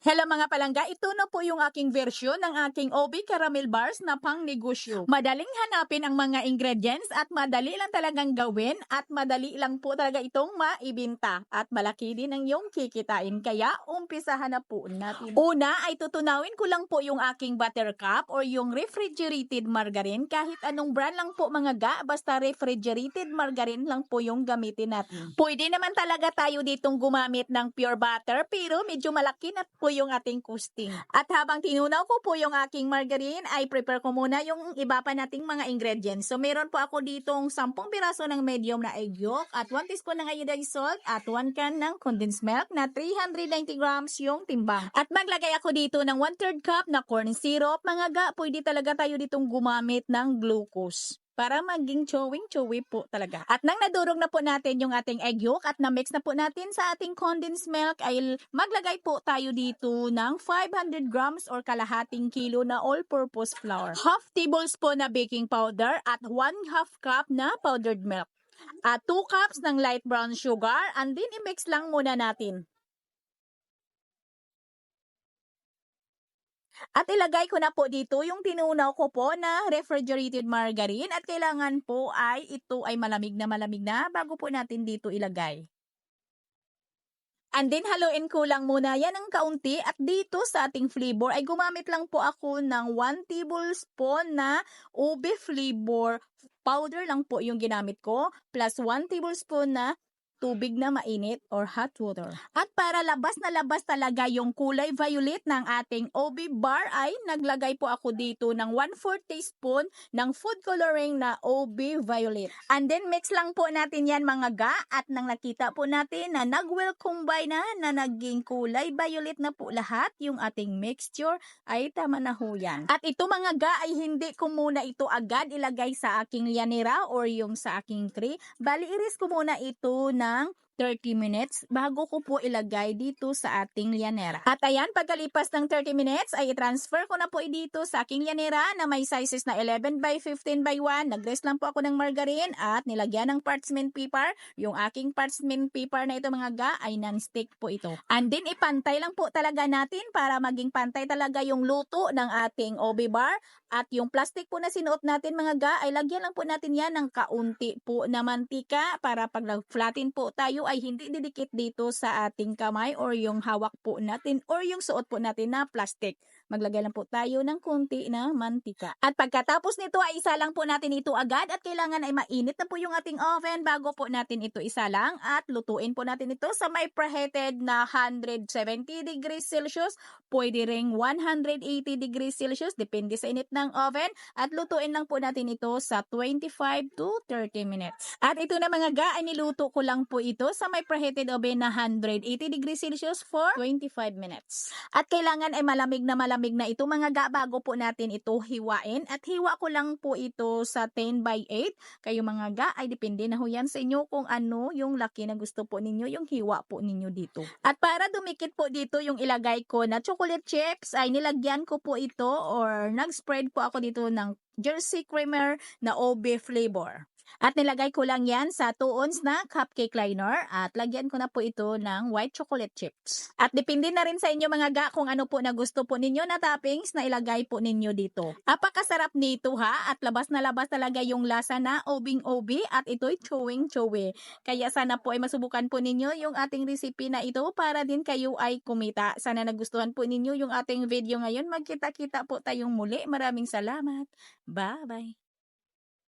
Hello mga palangga, ito na po yung aking version ng aking OB Caramel Bars na pang negosyo. Madaling hanapin ang mga ingredients at madali lang talagang gawin at madali lang po talaga itong maibenta at malaki din ang iyong kikitain. Kaya umpisahan na po natin. Una ay tutunawin ko lang po yung aking buttercup or yung refrigerated margarine. Kahit anong brand lang po mga ga, basta refrigerated margarine lang po yung gamitin natin. Pwede naman talaga tayo ditong gumamit ng pure butter pero medyo malaki na po yung ating costing. At habang tinunaw ko po yung aking margarine, ay prepare ko muna yung iba pa nating mga ingredients. So meron po ako ditong 10 piraso ng medium na egg yolk at 1 teaspoon ng iodized salt at 1 can ng condensed milk na 390 grams yung timbang. At maglagay ako dito ng 1/3 cup na corn syrup. Mga ga, pwede talaga tayo ditong gumamit ng glucose para maging chowing-chowy po talaga. At nang nadurog na po natin yung ating egg yolk at na-mix na po natin sa ating condensed milk, ay maglagay po tayo dito ng 500 grams or kalahating kilo na all-purpose flour. Half tablespoon na baking powder at 1/2 cup na powdered milk. At 2 cups ng light brown sugar and then i-mix lang muna natin. At ilagay ko na po dito yung tinunaw ko po na refrigerated margarine at kailangan po ay ito ay malamig na bago po natin dito ilagay. And then haluin ko lang muna yan ng kaunti at dito sa ating flavor ay gumamit lang po ako ng 1 tablespoon na ube flavor powder lang po yung ginamit ko plus 1 tablespoon na tubig na mainit or hot water. At para labas na labas talaga yung kulay violet ng ating OB bar ay naglagay po ako dito ng 1/4 teaspoon ng food coloring na OB violet. And then mix lang po natin yan mga ga at nang nakita po natin na nag-well combine na naging kulay violet na po lahat yung ating mixture ay tama na ho yan. At ito mga ga ay hindi ko muna ito agad ilagay sa aking lianera or yung sa aking tray. Bali iris ko muna ito ng 30 minutes bago ko po ilagay dito sa ating lianera. At ayan, pagkalipas ng 30 minutes ay i-transfer ko na po dito sa aking lianera na may sizes na 11 by 15 by 1. Nag-rest lang po ako ng margarine at nilagyan ng parchment paper. Yung aking parchment paper na ito mga ga ay non-stick po ito. And then ipantay lang po talaga natin para maging pantay talaga yung luto ng ating OB bar. At yung plastic po na sinuot natin mga ga ay lagyan lang po natin yan ng kaunti po na mantika para pag nag-flatten po tayo ay hindi didikit dito sa ating kamay or yung hawak po natin or yung suot po natin na plastic. Maglagay lang po tayo ng konti na mantika. At pagkatapos nito ay isa lang po natin ito agad at kailangan ay mainit na po yung ating oven bago po natin ito isalang at lutuin po natin ito sa may preheated na 170 degrees Celsius. Pwede ring 180 degrees Celsius depende sa init ng oven at lutuin lang po natin ito sa 25 to 30 minutes. At ito na mga ga ay niluto ko lang po ito sa may preheated oven na 180 degrees Celsius for 25 minutes. At kailangan ay malamig na ito mga ga bago po natin ito hiwain at hiwa ko lang po ito sa 10 by 8. Kayo mga ga ay depende na ho yan sa inyo kung ano yung laki na gusto po ninyo yung hiwa po ninyo dito. At para dumikit po dito yung ilagay ko na chocolate chips ay nilagyan ko po ito or nag-spread po ako dito ng Jersey creamer na OB flavor. At nilagay ko lang yan sa 2 ounce na cupcake liner at lagyan ko na po ito ng white chocolate chips. At depende na rin sa inyo mga ga kung ano po na gusto po ninyo na toppings na ilagay po ninyo dito. Apakasarap nito ha at labas na labas talaga yung lasa na obing-obi at ito'y chowing-chowy. Kaya sana po ay masubukan po ninyo yung ating recipe na ito para din kayo ay kumita. Sana nagustuhan po ninyo yung ating video ngayon. Magkita-kita po tayong muli. Maraming salamat. Bye-bye.